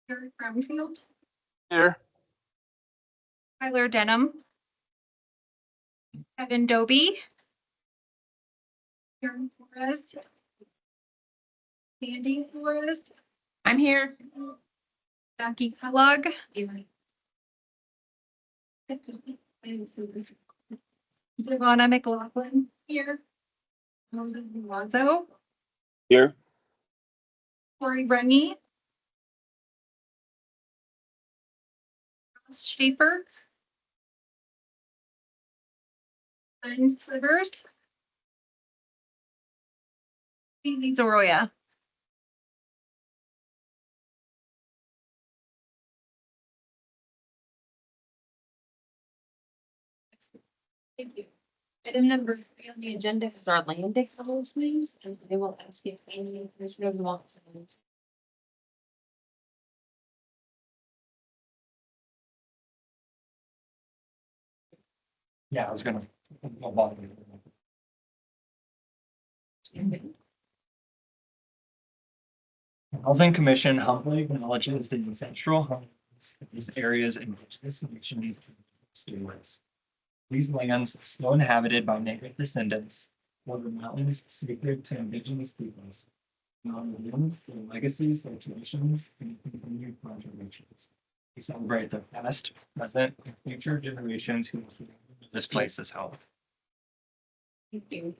Eric Brownfield, Here. Tyler Denham, Kevin Doby, Karen Flores, Sandy Flores, I'm here. Jackie Kellogg, Devonna McLaughlin here, Moses Milazzo, Here. Corey Remy, Ross Schaefer, Ben Slivers, Haley Zoroya. Thank you. Item number 3 on the agenda is our land acknowledgements, and I will ask if any commissioners want to. Yeah, I was gonna. Housing Commission humbly acknowledges the ancestral homes of these areas indigenous nations stewards. These lands, still inhabited by native descendants, were the mountains sacred to indigenous peoples. On the land, their legacies, their traditions, and continued contributions. We celebrate the past, present, and future generations who this place is held. Thank you.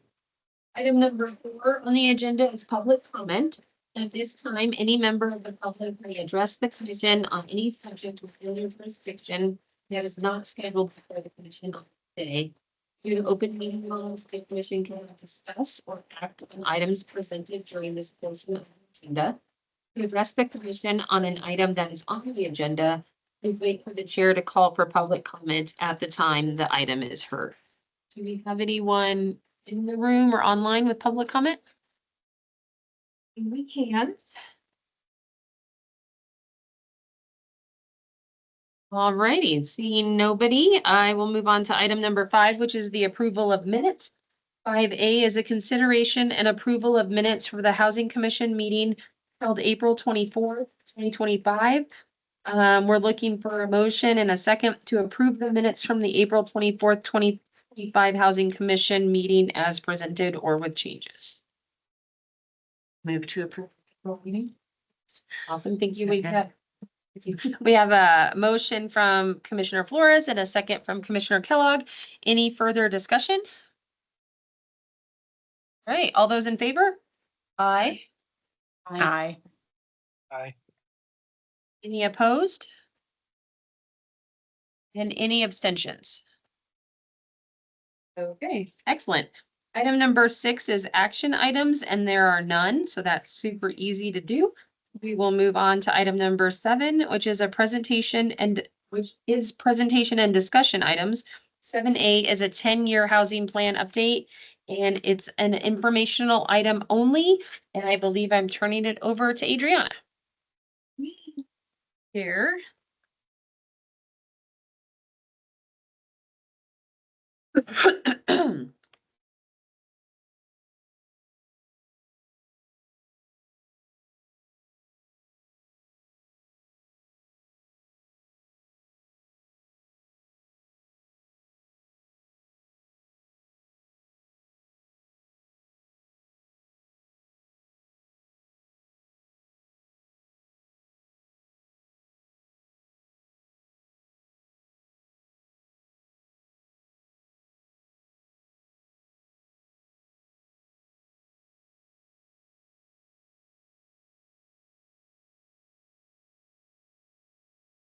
Item number 4 on the agenda is public comment. At this time, any member of the public may address the commission on any subject within their jurisdiction that is not scheduled before the commission on today. Due to open meeting laws, the commission cannot discuss or act on items presented during this portion of the agenda. To address the commission on an item that is on the agenda, we wait for the chair to call for public comment at the time the item is heard. Do we have anyone in the room or online with public comment? We can. All righty, seeing nobody, I will move on to item number 5, which is the approval of minutes. 5A is a consideration and approval of minutes for the Housing Commission meeting held April 24th, 2025. We're looking for a motion and a second to approve the minutes from the April 24th, 2025 Housing Commission meeting as presented or with changes. Move to approve the meeting. Awesome, thank you. We have a motion from Commissioner Flores and a second from Commissioner Kellogg. Any further discussion? All right, all those in favor? Aye. Aye. Aye. Any opposed? And any abstentions? Okay, excellent. Item number 6 is action items, and there are none, so that's super easy to do. We will move on to item number 7, which is presentation and discussion items. 7A is a 10-year housing plan update, and it's an informational item only. And I believe I'm turning it over to Adriana. Here.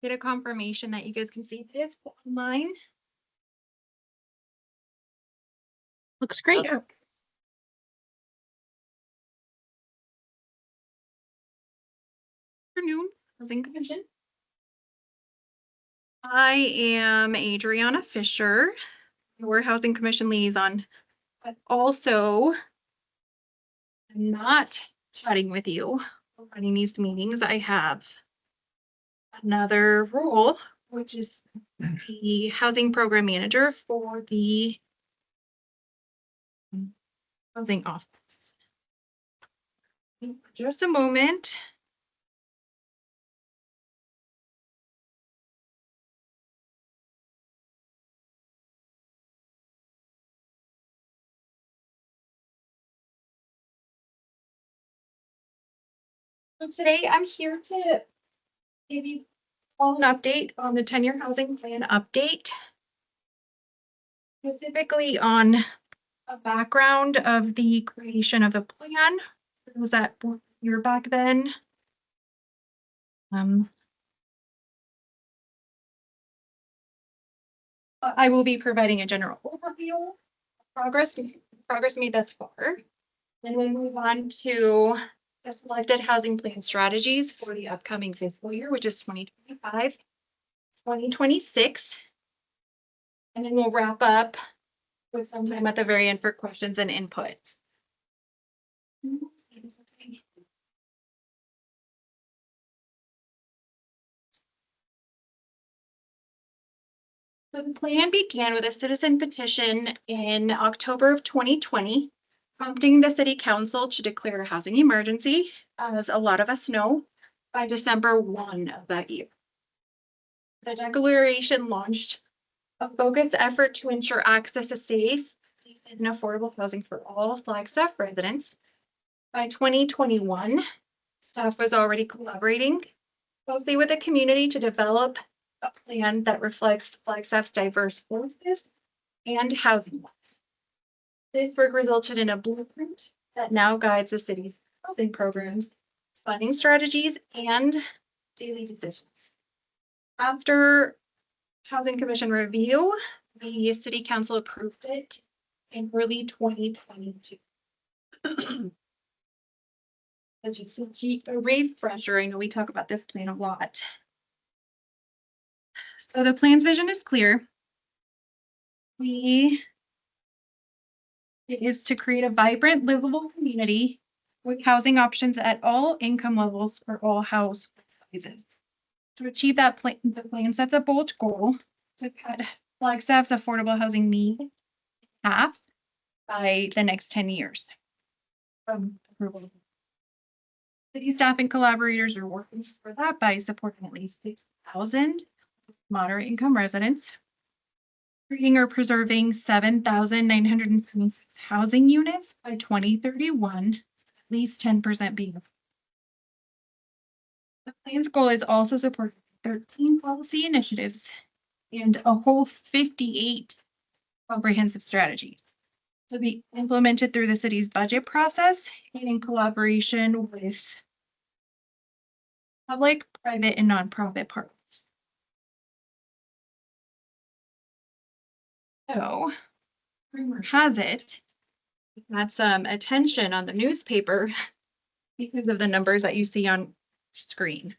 Get a confirmation that you guys can see this online. Looks great. Yeah. Afternoon, Housing Commission. I am Adriana Fisher, your Housing Commission liaison, but also I'm not chatting with you or running these meetings. I have another role, which is the housing program manager for the housing office. Just a moment. So today I'm here to give you all an update on the 10-year housing plan update. Specifically on a background of the creation of the plan. It was that year back then. I will be providing a general overview of progress made thus far. Then we move on to the selected housing plan strategies for the upcoming fiscal year, which is 2025, 2026. And then we'll wrap up with some time at the very end for questions and input. So the plan began with a citizen petition in October of 2020, prompting the city council to declare a housing emergency, as a lot of us know, by December 1 of that year. The declaration launched a focused effort to ensure access to safe, decent, and affordable housing for all Flagstaff residents. By 2021, staff was already collaborating closely with the community to develop a plan that reflects Flagstaff's diverse forces and housing needs. This work resulted in a blueprint that now guides the city's housing programs, funding strategies, and daily decisions. After Housing Commission review, the City Council approved it in early 2022. Just a refresher, I know we talk about this plan a lot. So the plan's vision is clear. It is to create a vibrant, livable community with housing options at all income levels for all household sizes. To achieve that plan, the plan sets a bold goal to cut Flagstaff's affordable housing need in half by the next 10 years from approval. City staff and collaborators are working for that by supporting at least 6,000 moderate income residents, creating or preserving 7,976 housing units by 2031, at least 10% being. The plan's goal is also supporting 13 policy initiatives and a whole 58 comprehensive strategies to be implemented through the city's budget process and in collaboration with public, private, and nonprofit partners. So, rumor has it, we got some attention on the newspaper because of the numbers that you see on screen.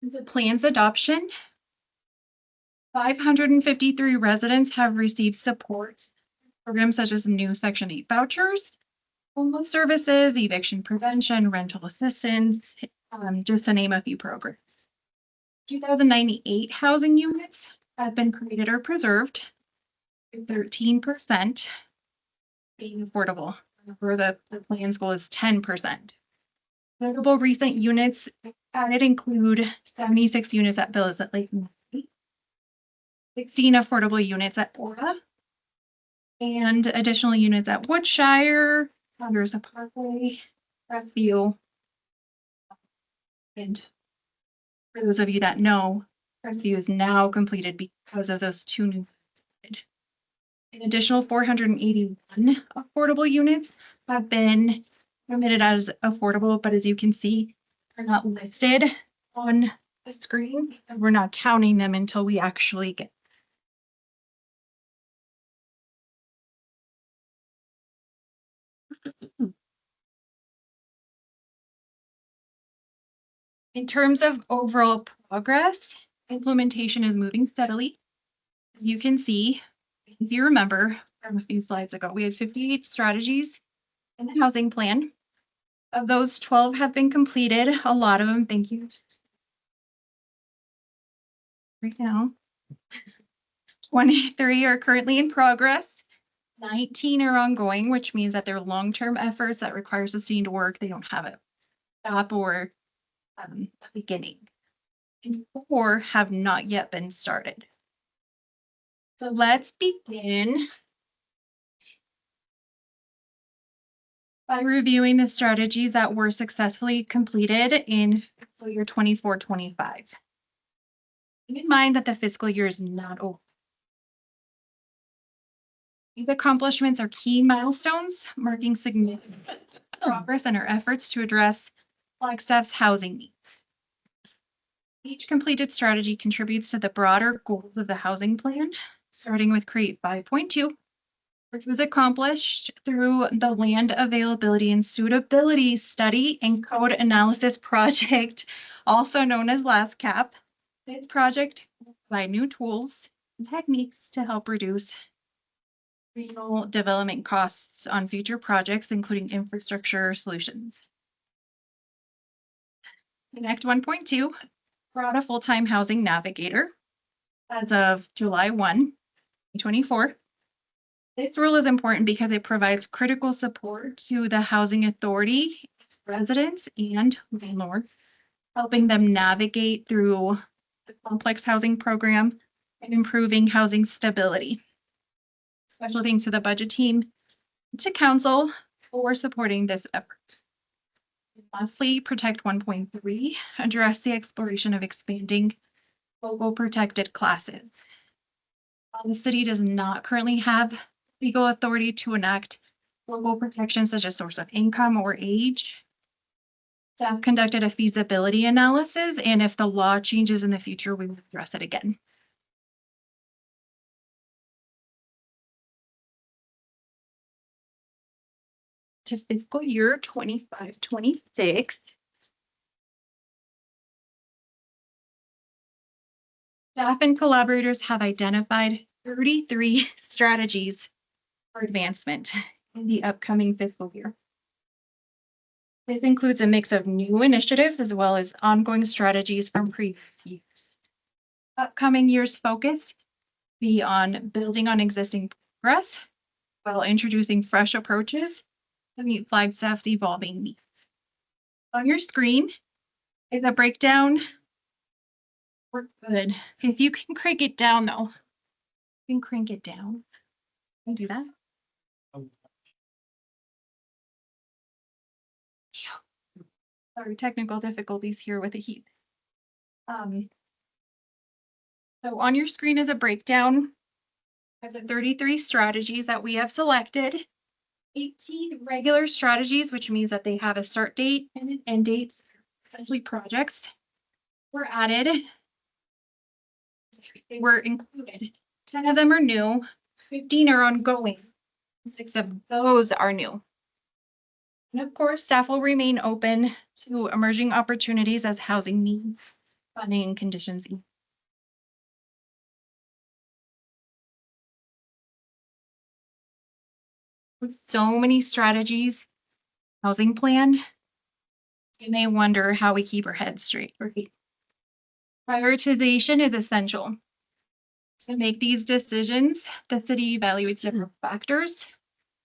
The plan's adoption, 553 residents have received support. Programs such as new Section 8 vouchers, homeless services, eviction prevention, rental assistance, just to name a few programs. 2,098 housing units have been created or preserved, 13% being affordable. For the plan's goal is 10%. Notable recent units added include 76 units at Villas at Lake Mary, 16 affordable units at Aura, and additional units at Woodshire, Ponderosa Parkway, Crestview. And for those of you that know, Crestview is now completed because of those two new. An additional 481 affordable units have been permitted as affordable, but as you can see, they're not listed on the screen because we're not counting them until we actually get. In terms of overall progress, implementation is moving steadily. As you can see, if you remember from a few slides ago, we had 58 strategies in the housing plan. Of those, 12 have been completed. A lot of them, thank you. Right now, 23 are currently in progress. 19 are ongoing, which means that they're long-term efforts that require sustained work. They don't have a stop or a beginning. And 4 have not yet been started. So let's begin by reviewing the strategies that were successfully completed in fiscal year 24-25. Keep in mind that the fiscal year is not over. These accomplishments are key milestones marking significant progress in our efforts to address Flagstaff's housing needs. Each completed strategy contributes to the broader goals of the housing plan, starting with Create 5.2, which was accomplished through the Land Availability and Suitability Study and Code Analysis Project, also known as LASCAP. This project will provide new tools and techniques to help reduce regional development costs on future projects, including infrastructure solutions. Connect 1.2 brought a full-time housing navigator as of July 1, 2024. This role is important because it provides critical support to the housing authority, its residents, and landlords, helping them navigate through the complex housing program and improving housing stability. Special thanks to the budget team, to council for supporting this effort. Lastly, Protect 1.3 address the exploration of expanding local protected classes. While the city does not currently have legal authority to enact local protections such as source of income or age, staff conducted a feasibility analysis, and if the law changes in the future, we will address it again. To fiscal year 25-26. Staff and collaborators have identified 33 strategies for advancement in the upcoming fiscal year. This includes a mix of new initiatives as well as ongoing strategies from previous years. Upcoming year's focus be on building on existing progress while introducing fresh approaches to meet Flagstaff's evolving needs. On your screen is a breakdown. We're good. If you can crank it down though, you can crank it down. Can you do that? Sorry, technical difficulties here with the heat. So on your screen is a breakdown of the 33 strategies that we have selected. 18 regular strategies, which means that they have a start date and an end date, essentially projects, were added. They were included. 10 of them are new, 15 are ongoing. 6 of those are new. And of course, staff will remain open to emerging opportunities as housing needs, funding, and conditions. With so many strategies, housing plan, you may wonder how we keep our heads straight. Right? Prioritization is essential. To make these decisions, the city evaluates different factors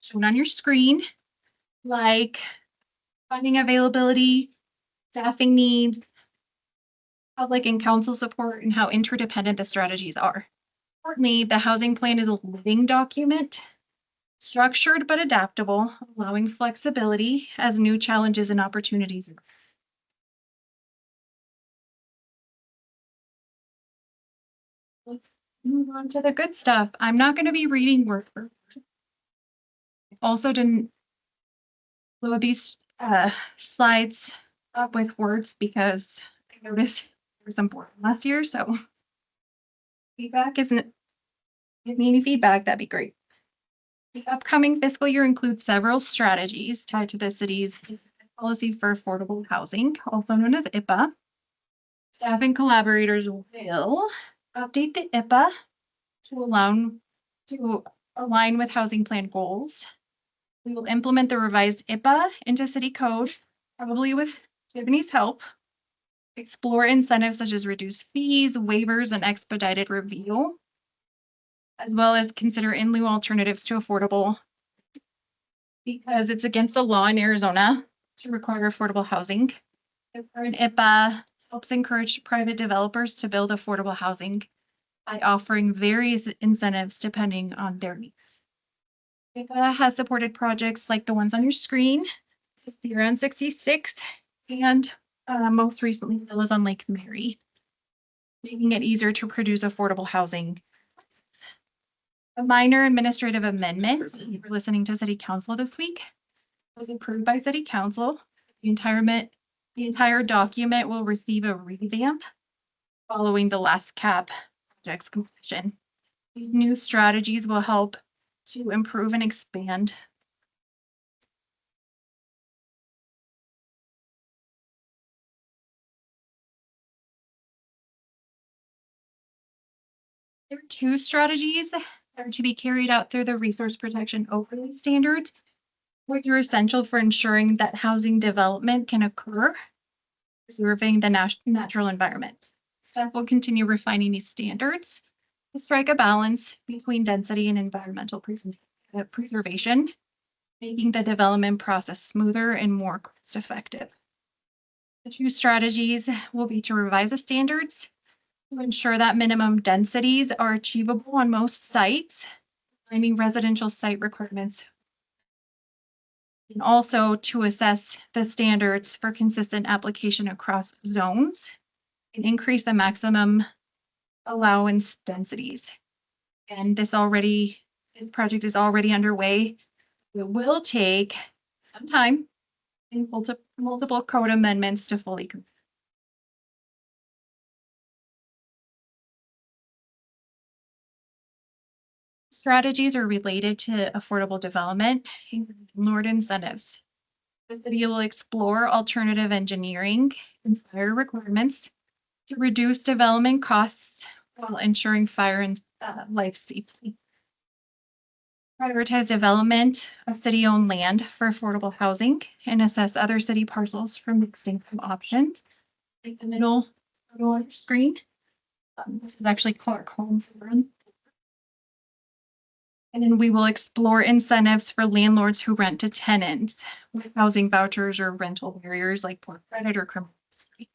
shown on your screen, like funding availability, staffing needs, public and council support, and how interdependent the strategies are. Importantly, the housing plan is a living document, structured but adaptable, allowing flexibility as new challenges and opportunities arise. Let's move on to the good stuff. I'm not going to be reading word for word. Also didn't load these slides up with words because I noticed there was some boredom last year. So feedback isn't, give me any feedback, that'd be great. The upcoming fiscal year includes several strategies tied to the city's policy for affordable housing, also known as IPA. Staff and collaborators will update the IPA to align with housing plan goals. We will implement the revised IPA into city code, probably with Tiffany's help. Explore incentives such as reduced fees, waivers, and expedited review, as well as consider in lieu alternatives to affordable, because it's against the law in Arizona to require affordable housing. The current IPA helps encourage private developers to build affordable housing by offering various incentives depending on their needs. WIPA has supported projects like the ones on your screen, Sierra on 66, and most recently, Villas on Lake Mary, making it easier to produce affordable housing. A minor administrative amendment, you were listening to City Council this week, was approved by City Council. The entire document will receive a revamp following the last cap project's completion. These new strategies will help to improve and expand There are two strategies that are to be carried out through the resource protection overlay standards, which are essential for ensuring that housing development can occur, preserving the natural environment. Staff will continue refining these standards to strike a balance between density and environmental preservation, making the development process smoother and more cost effective. The two strategies will be to revise the standards to ensure that minimum densities are achievable on most sites, finding residential site requirements. And also to assess the standards for consistent application across zones and increase the maximum allowance densities. And this project is already underway. It will take some time and multiple code amendments to fully complete. Strategies are related to affordable development and landlord incentives. The city will explore alternative engineering and fire requirements to reduce development costs while ensuring fire and life safety. Prioritize development of city-owned land for affordable housing and assess other city parcels for mixed income options. Like the middle photo on your screen. This is actually Clark Homes. And then we will explore incentives for landlords who rent to tenants with housing vouchers or rental barriers like poor credit or criminal history.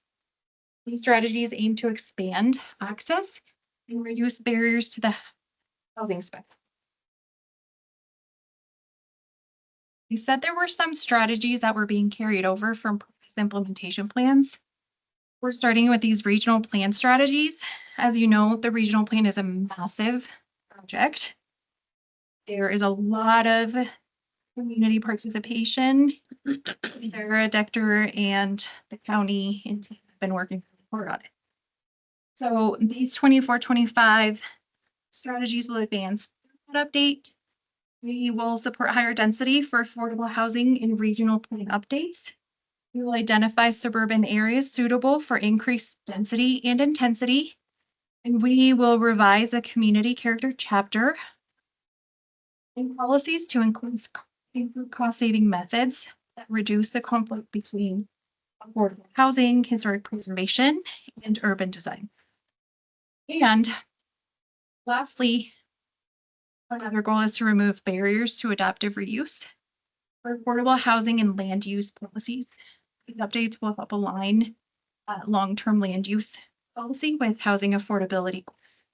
These strategies aim to expand access and reduce barriers to the housing spectrum. We said there were some strategies that were being carried over from previous implementation plans. We're starting with these regional plan strategies. As you know, the regional plan is a massive project. There is a lot of community participation. Sarah Dector and the county and team have been working really hard on it. So these 24-25 strategies will advance that update. We will support higher density for affordable housing in regional plan updates. We will identify suburban areas suitable for increased density and intensity. And we will revise a community character chapter and policies to include cost-saving methods that reduce the conflict between affordable housing, historic preservation, and urban design. And lastly, another goal is to remove barriers to adaptive reuse for affordable housing and land use policies. These updates will help align long-term land use policy with housing affordability goals.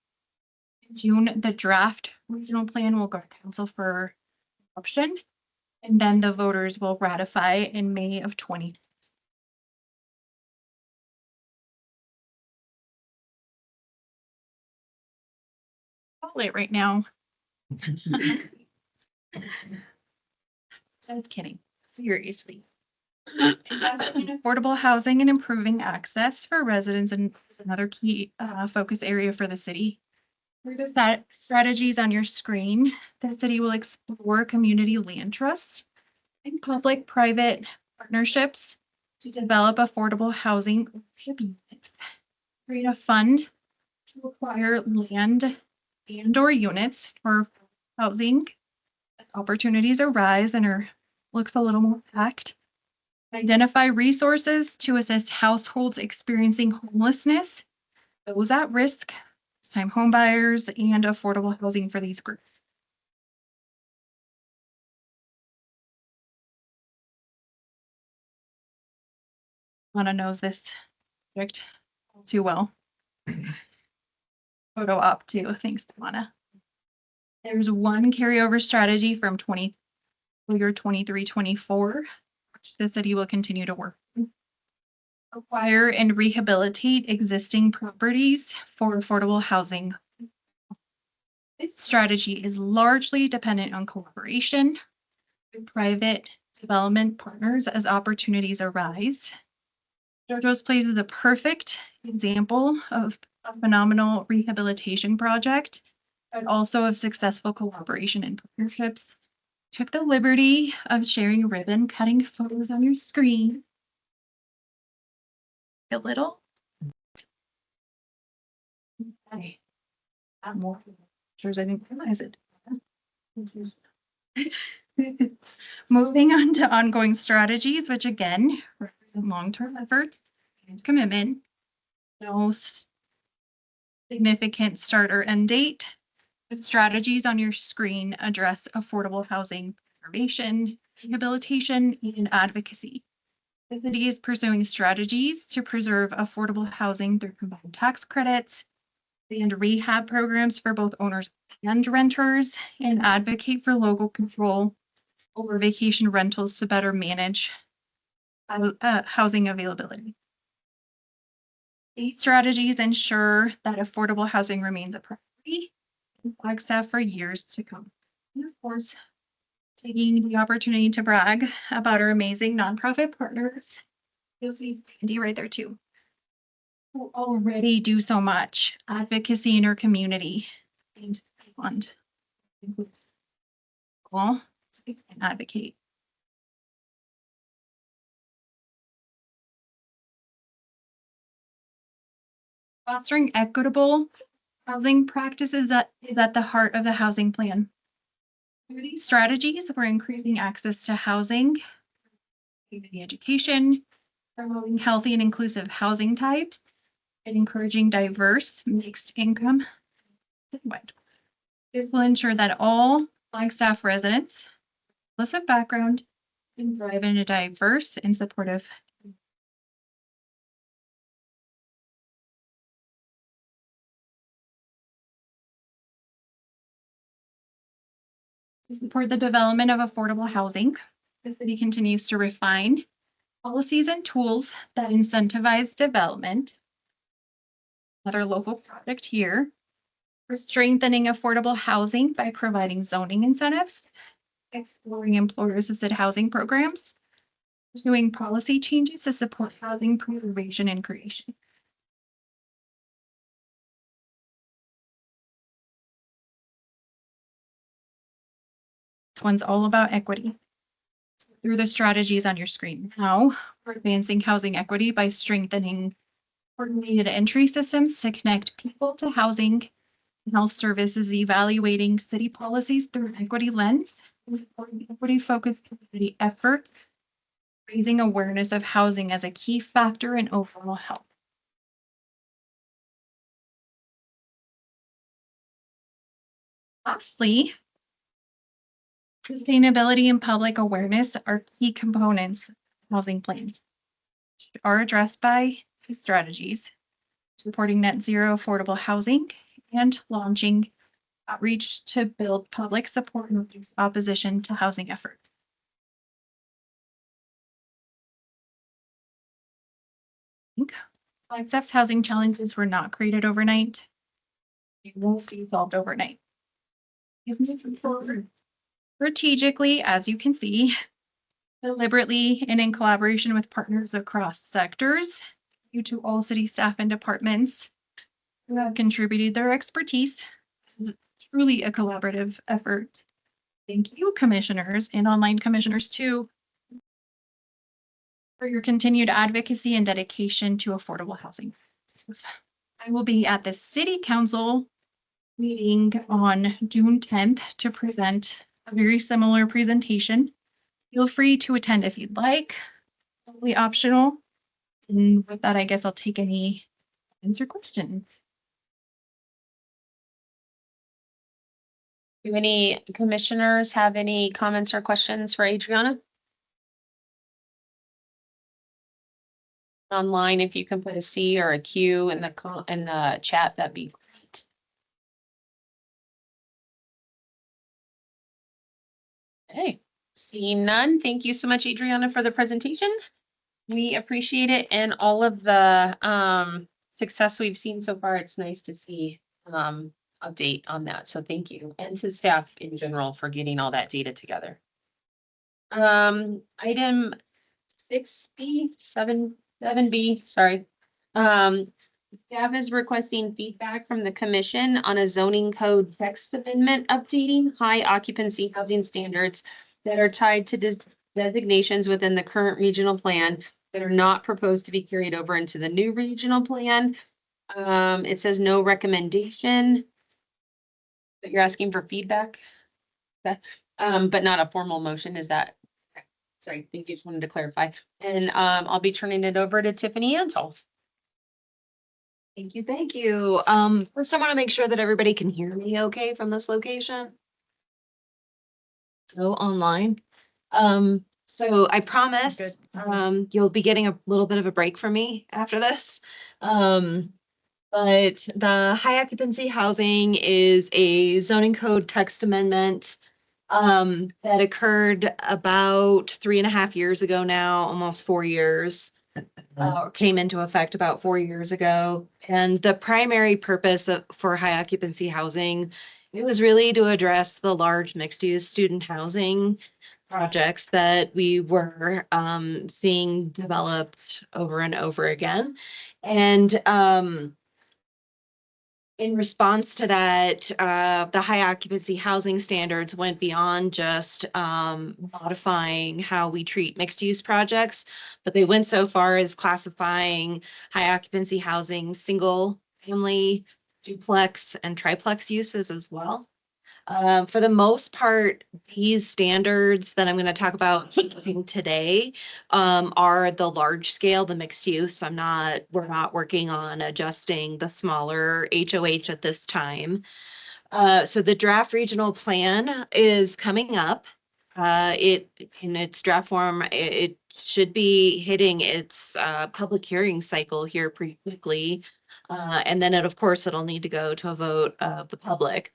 In June, the draft regional plan will go to council for adoption, and then the voters will ratify in May of 2020. Late right now. Just kidding. Seriously. Investing in affordable housing and improving access for residents is another key focus area for the city. Through the strategies on your screen, the city will explore community land trust and public-private partnerships to develop affordable housing ownership units. Create a fund to acquire land and/or units for housing as opportunities arise and looks a little more packed. Identify resources to assist households experiencing homelessness, those at risk, first-time home buyers, and affordable housing for these groups. Lana knows this project too well. Photo op too, thanks to Lana. There's one carryover strategy from year 23-24, which the city will continue to work on. Acquire and rehabilitate existing properties for affordable housing. This strategy is largely dependent on collaboration with private development partners as opportunities arise. JoJo's Place is a perfect example of a phenomenal rehabilitation project, but also of successful collaboration and partnerships. Took the liberty of sharing ribbon cutting photos on your screen. A little. Okay. Add more pictures. I didn't realize it. Moving on to ongoing strategies, which again represent long-term efforts and commitment. No significant start or end date. The strategies on your screen address affordable housing preservation, rehabilitation, and advocacy. The city is pursuing strategies to preserve affordable housing through combined tax credits and rehab programs for both owners and renters, and advocate for local control over vacation rentals to better manage housing availability. These strategies ensure that affordable housing remains a priority in Flagstaff for years to come. And of course, taking the opportunity to brag about our amazing nonprofit partners. You'll see Sandy right there too, who already do so much advocacy in our community and beyond. Includes all and advocate. Fostering equitable housing practices is at the heart of the housing plan. Through these strategies, we're increasing access to housing, community education, promoting healthy and inclusive housing types, and encouraging diverse mixed income. This will ensure that all Flagstaff residents, regardless of background, can thrive in a diverse and supportive. To support the development of affordable housing, the city continues to refine policies and tools that incentivize development. Another local project here. We're strengthening affordable housing by providing zoning incentives, exploring employer-assisted housing programs, pursuing policy changes to support housing preservation and creation. This one's all about equity. Through the strategies on your screen. Now, we're advancing housing equity by strengthening coordinated entry systems to connect people to housing, health services, evaluating city policies through an equity lens, and supporting equity-focused community efforts, raising awareness of housing as a key factor in overall health. Lastly, sustainability and public awareness are key components of the housing plan, which are addressed by these strategies, supporting net zero affordable housing and launching outreach to build public support and reduce opposition to housing efforts. Flagstaff's housing challenges were not created overnight. They won't be solved overnight. Is moving forward strategically, as you can see, deliberately and in collaboration with partners across sectors, due to all city staff and departments who have contributed their expertise. This is truly a collaborative effort. Thank you, commissioners and online commissioners too, for your continued advocacy and dedication to affordable housing. I will be at the City Council meeting on June 10th to present a very similar presentation. Feel free to attend if you'd like, totally optional. And with that, I guess I'll take any answer questions. Do any commissioners have any comments or questions for Adriana? Online, if you can put a C or a Q in the chat, that'd be great. Okay, seeing none, thank you so much, Adriana, for the presentation. We appreciate it and all of the success we've seen so far. It's nice to see update on that. So thank you. And to staff in general for getting all that data together. Item 6B, 7B, sorry. Staff is requesting feedback from the commission on a zoning code text amendment updating high occupancy housing standards that are tied to designations within the current regional plan that are not proposed to be carried over into the new regional plan. It says no recommendation. But you're asking for feedback. Okay. But not a formal motion, is that? Sorry, thank you, just wanted to clarify. And I'll be turning it over to Tiffany Antol. Thank you, thank you. First I want to make sure that everybody can hear me okay from this location. So online. So I promise, you'll be getting a little bit of a break from me after this. But the high occupancy housing is a zoning code text amendment that occurred about 3.5 years ago now, almost 4 years. Came into effect about 4 years ago. And the primary purpose for high occupancy housing, it was really to address the large mixed use student housing projects that we were seeing developed over and over again. And in response to that, the high occupancy housing standards went beyond just modifying how we treat mixed use projects, but they went so far as classifying high occupancy housing, single family, duplex, and triplex uses as well. For the most part, these standards that I'm going to talk about today are the large scale, the mixed use. We're not working on adjusting the smaller HOH at this time. So the draft regional plan is coming up. In its draft form, it should be hitting its public hearing cycle here pretty quickly. And then of course, it'll need to go to a vote of the public.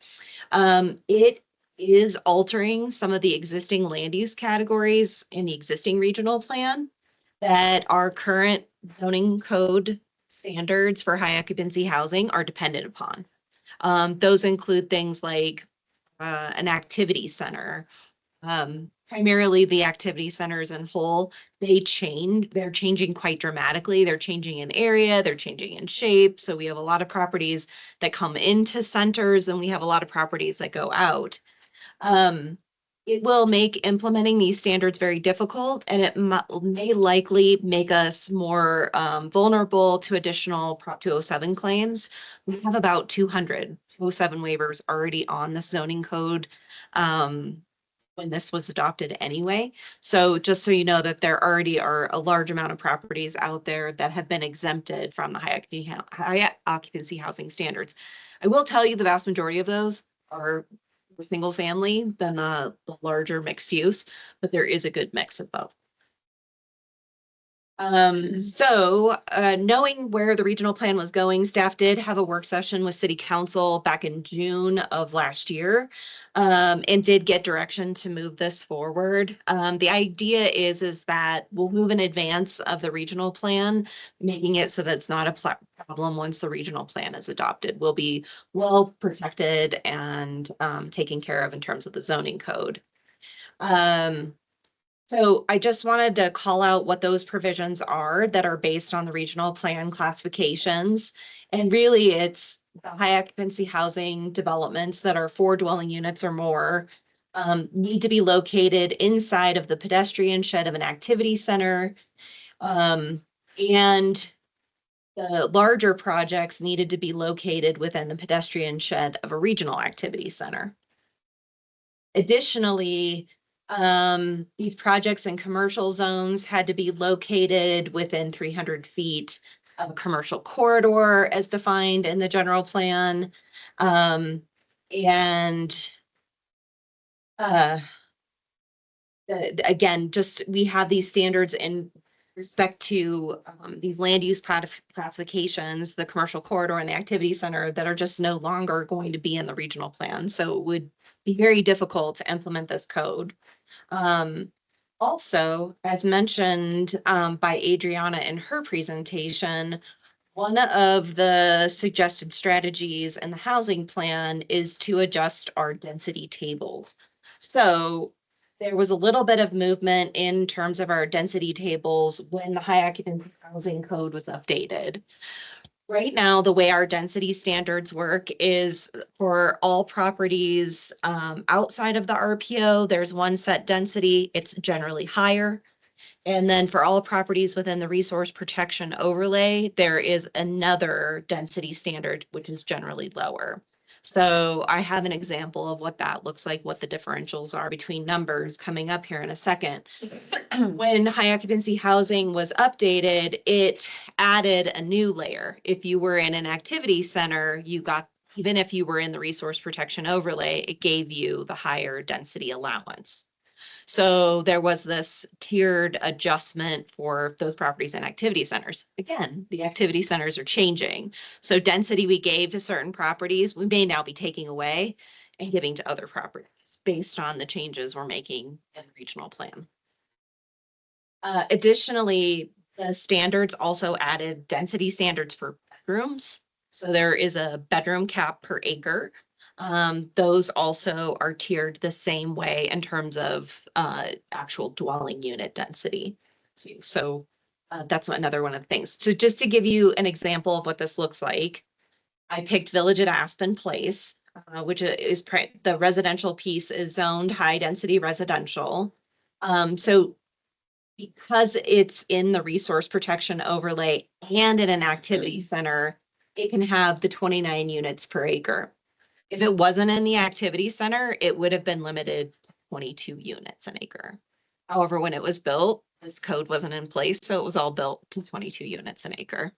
It is altering some of the existing land use categories in the existing regional plan that our current zoning code standards for high occupancy housing are dependent upon. Those include things like an activity center. Primarily the activity centers in whole, they're changing quite dramatically. They're changing in area, they're changing in shape. So we have a lot of properties that come into centers and we have a lot of properties that go out. It will make implementing these standards very difficult and it may likely make us more vulnerable to additional Prop 207 claims. We have about 200 207 waivers already on the zoning code when this was adopted anyway. So just so you know that there already are a large amount of properties out there that have been exempted from the high occupancy housing standards. I will tell you the vast majority of those are single family than the larger mixed use, but there is a good mix of both. Knowing where the regional plan was going, staff did have a work session with city council back in June of last year, and did get direction to move this forward. The idea is that we'll move in advance of the regional plan, making it so that it's not a problem once the regional plan is adopted. We'll be well protected and taken care of in terms of the zoning code. So I just wanted to call out what those provisions are that are based on the regional plan classifications. And really it's the high occupancy housing developments that are 4 dwelling units or more need to be located inside of the pedestrian shed of an activity center. And the larger projects needed to be located within the pedestrian shed of a regional activity center. Additionally, these projects in commercial zones had to be located within 300 feet of a commercial corridor as defined in the general plan. Again, just we have these standards in respect to these land use classifications, the commercial corridor and the activity center that are just no longer going to be in the regional plan. So it would be very difficult to implement this code. Also, as mentioned by Adriana in her presentation, one of the suggested strategies in the housing plan is to adjust our density tables. So there was a little bit of movement in terms of our density tables when the high occupancy housing code was updated. Right now, the way our density standards work is for all properties outside of the RPO, there's one set density. It's generally higher. And then for all properties within the resource protection overlay, there is another density standard, which is generally lower. So I have an example of what that looks like, what the differentials are between numbers coming up here in a second. When high occupancy housing was updated, it added a new layer. If you were in an activity center, you got, even if you were in the resource protection overlay, it gave you the higher density allowance. So there was this tiered adjustment for those properties and activity centers. Again, the activity centers are changing. So density we gave to certain properties, we may now be taking away and giving to other properties based on the changes we're making in the regional plan. Additionally, the standards also added density standards for bedrooms. So there is a bedroom cap per acre. Those also are tiered the same way in terms of actual dwelling unit density. So that's another one of the things. So just to give you an example of what this looks like, I picked Village at Aspen Place, which is the residential piece is zoned high density residential. So because it's in the resource protection overlay and in an activity center, it can have the 29 units per acre. If it wasn't in the activity center, it would have been limited to 22 units an acre. However, when it was built, this code wasn't in place, so it was all built to 22 units an acre.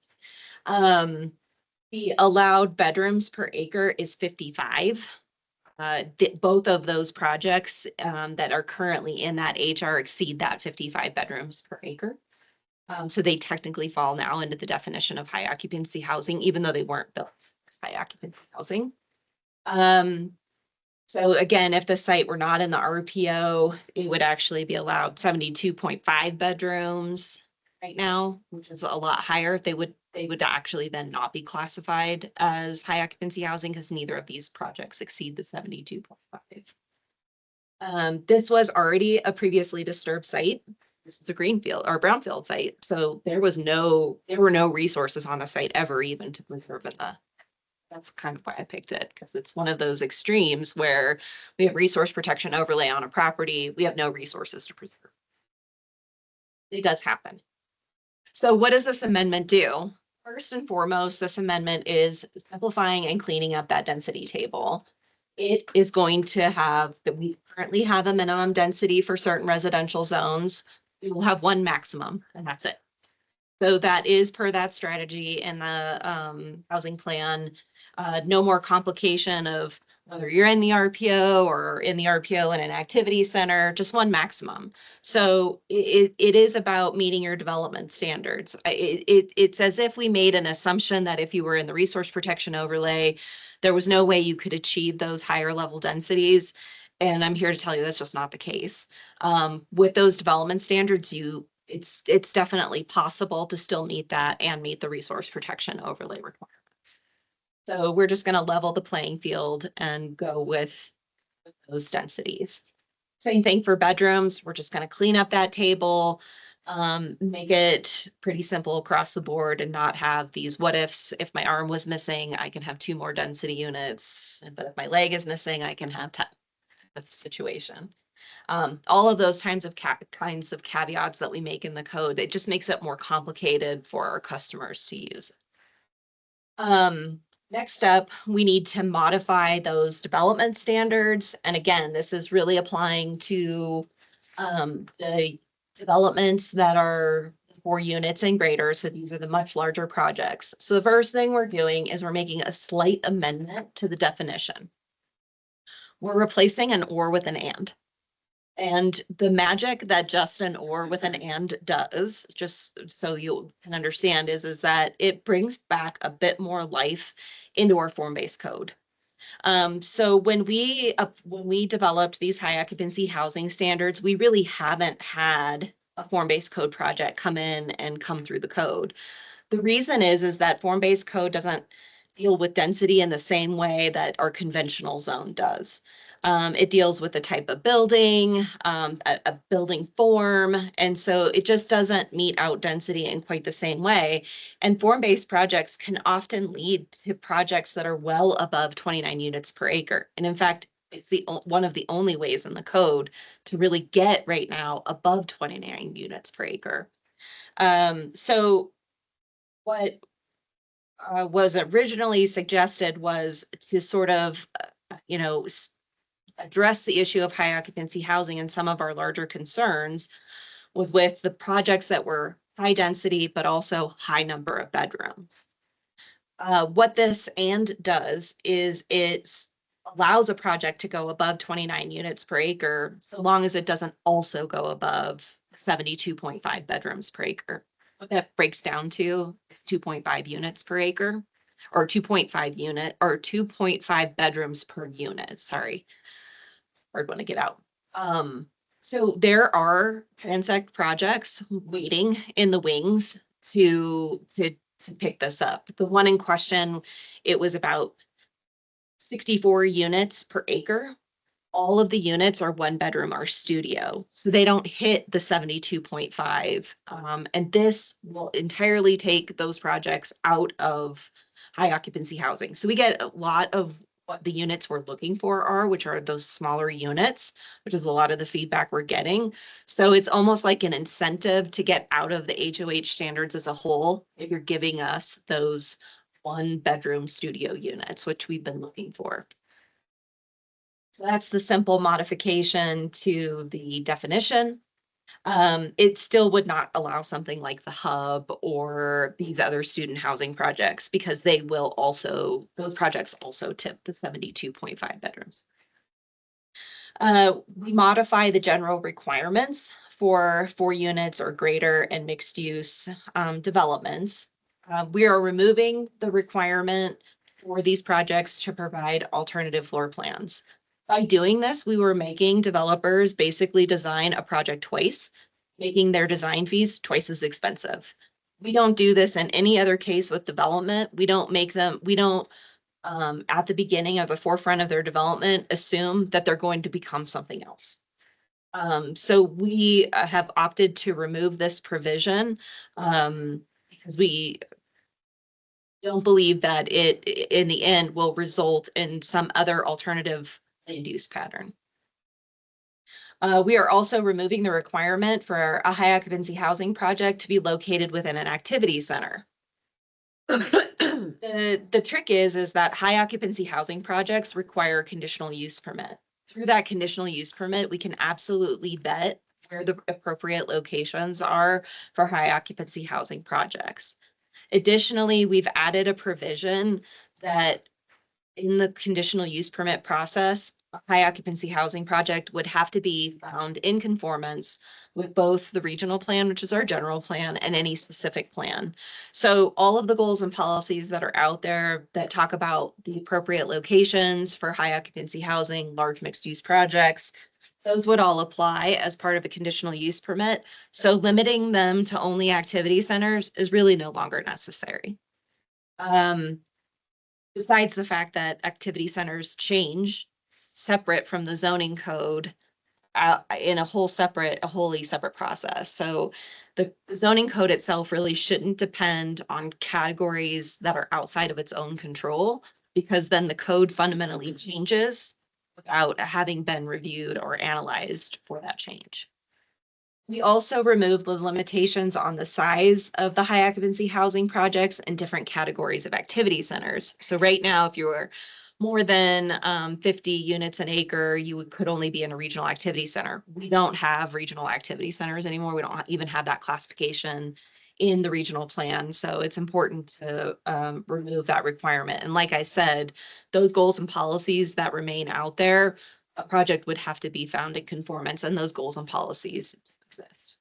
The allowed bedrooms per acre is 55. Both of those projects that are currently in that HR exceed that 55 bedrooms per acre. So they technically fall now into the definition of high occupancy housing, even though they weren't built as high occupancy housing. So again, if the site were not in the RPO, it would actually be allowed 72.5 bedrooms right now, which is a lot higher. They would actually then not be classified as high occupancy housing because neither of these projects exceed the 72.5. This was already a previously disturbed site. This was a greenfield or brownfield site. So there were no resources on the site ever even to preserve in the. That's kind of why I picked it, because it's one of those extremes where we have resource protection overlay on a property, we have no resources to preserve. It does happen. So what does this amendment do? First and foremost, this amendment is simplifying and cleaning up that density table. It is going to have that we currently have a minimum density for certain residential zones. We will have one maximum, and that's it. So that is per that strategy in the housing plan. No more complication of whether you're in the RPO or in the RPO in an activity center, just one maximum. So it is about meeting your development standards. It's as if we made an assumption that if you were in the resource protection overlay, there was no way you could achieve those higher level densities. And I'm here to tell you that's just not the case. With those development standards, it's definitely possible to still meet that and meet the resource protection overlay requirements. So we're just going to level the playing field and go with those densities. Same thing for bedrooms. We're just going to clean up that table, make it pretty simple across the board and not have these what ifs. If my arm was missing, I can have 2 more density units. But if my leg is missing, I can have 10. That's the situation. All of those kinds of caveats that we make in the code, it just makes it more complicated for our customers to use. Next up, we need to modify those development standards. And again, this is really applying to the developments that are 4 units and greater. So these are the much larger projects. So the first thing we're doing is we're making a slight amendment to the definition. We're replacing an or with an and. And the magic that just an or with an and does, just so you can understand, is that it brings back a bit more life into our form-based code. So when we developed these high occupancy housing standards, we really haven't had a form-based code project come in and come through the code. The reason is that form-based code doesn't deal with density in the same way that our conventional zone does. It deals with the type of building, a building form, and so it just doesn't meet out density in quite the same way. And form-based projects can often lead to projects that are well above 29 units per acre. And in fact, it's one of the only ways in the code to really get right now above 29 units per acre. So what was originally suggested was to sort of, address the issue of high occupancy housing, and some of our larger concerns was with the projects that were high density, but also high number of bedrooms. What this and does is it allows a project to go above 29 units per acre, so long as it doesn't also go above 72.5 bedrooms per acre. What that breaks down to is 2.5 units per acre, or 2.5 bedrooms per unit, sorry. Hard one to get out. So there are transect projects waiting in the wings to pick this up. The one in question, it was about 64 units per acre. All of the units are one bedroom or studio, so they don't hit the 72.5. And this will entirely take those projects out of high occupancy housing. So we get a lot of what the units we're looking for are, which are those smaller units, which is a lot of the feedback we're getting. So it's almost like an incentive to get out of the HOH standards as a whole if you're giving us those one bedroom studio units, which we've been looking for. So that's the simple modification to the definition. It still would not allow something like the hub or these other student housing projects, because those projects also tip the 72.5 bedrooms. We modify the general requirements for 4 units or greater and mixed use developments. We are removing the requirement for these projects to provide alternative floor plans. By doing this, we were making developers basically design a project twice, making their design fees twice as expensive. We don't do this in any other case with development. We don't at the beginning or the forefront of their development, assume that they're going to become something else. So we have opted to remove this provision because we don't believe that it, in the end, will result in some other alternative land use pattern. We are also removing the requirement for a high occupancy housing project to be located within an activity center. The trick is that high occupancy housing projects require a conditional use permit. Through that conditional use permit, we can absolutely vet where the appropriate locations are for high occupancy housing projects. Additionally, we've added a provision that in the conditional use permit process, a high occupancy housing project would have to be found in conformance with both the regional plan, which is our general plan, and any specific plan. So all of the goals and policies that are out there that talk about the appropriate locations for high occupancy housing, large mixed use projects, those would all apply as part of a conditional use permit. So limiting them to only activity centers is really no longer necessary. Besides the fact that activity centers change separate from the zoning code in a wholly separate process. So the zoning code itself really shouldn't depend on categories that are outside of its own control, because then the code fundamentally changes without having been reviewed or analyzed for that change. We also removed the limitations on the size of the high occupancy housing projects and different categories of activity centers. So right now, if you're more than 50 units an acre, could only be in a regional activity center. We don't have regional activity centers anymore. We don't even have that classification in the regional plan. So it's important to remove that requirement. And like I said, those goals and policies that remain out there a project would have to be found in conformance and those goals and policies exist.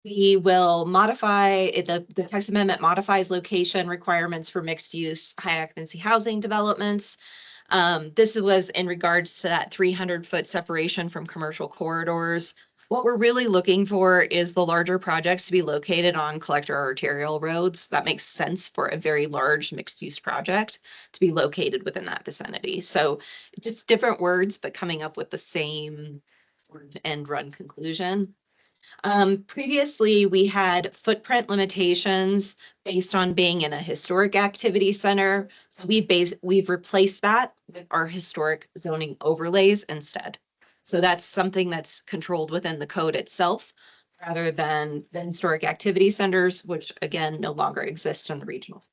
We will modify, the text amendment modifies location requirements for mixed use, high occupancy housing developments. This was in regards to that 300-foot separation from commercial corridors. What we're really looking for is the larger projects to be located on collector arterial roads. That makes sense for a very large mixed use project to be located within that vicinity. So just different words, but coming up with the same sort of end run conclusion. Previously, we had footprint limitations based on being in a historic activity center. So we've replaced that with our historic zoning overlays instead. So that's something that's controlled within the code itself rather than the historic activity centers, which again, no longer exist in the regional.